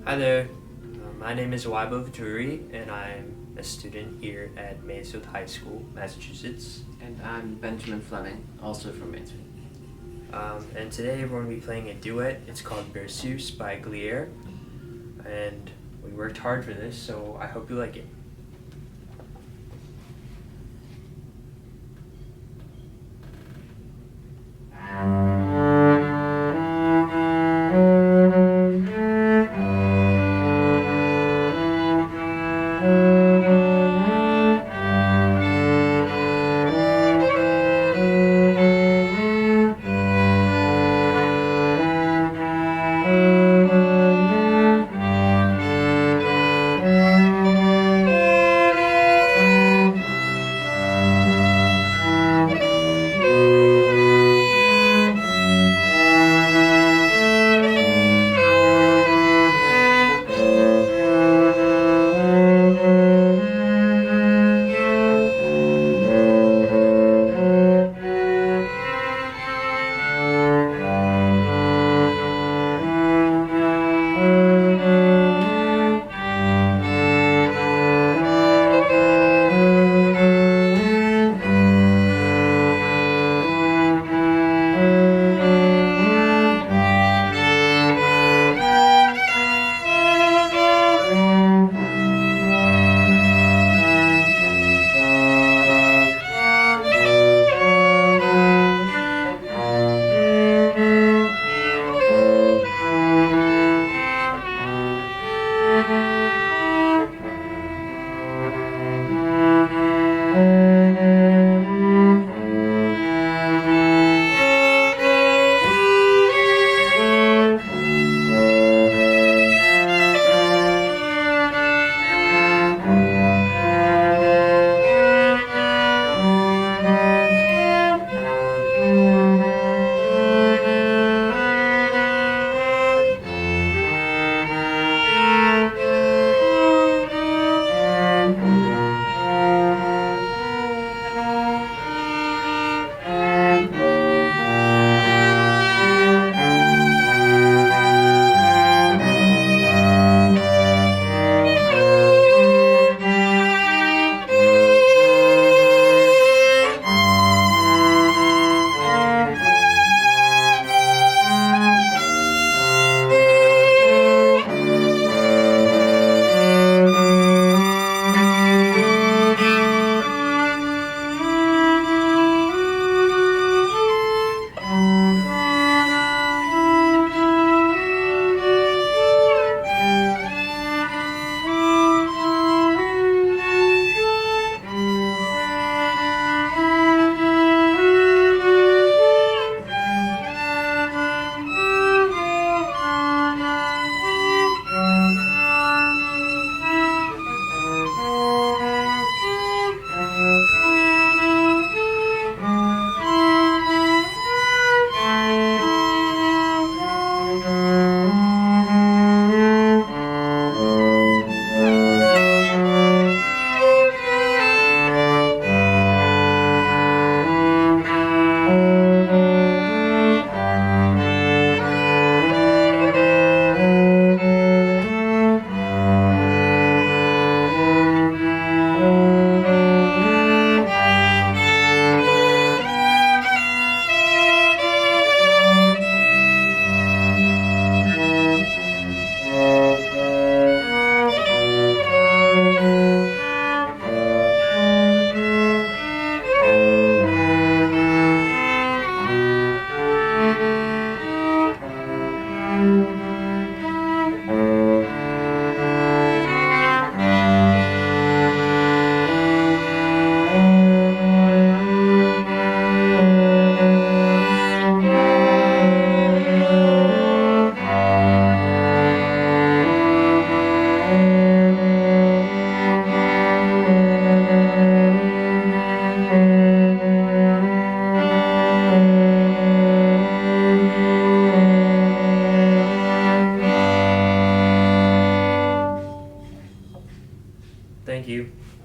Hi there. My name is Waibo Vituri, and I'm a student here at Mansfield High School, Massachusetts. And I'm Benjamin Fleming, also from Mansfield. And today we're going to be playing a duet. It's called Berceuse by Glier, and we worked hard for this, so I hope you like it.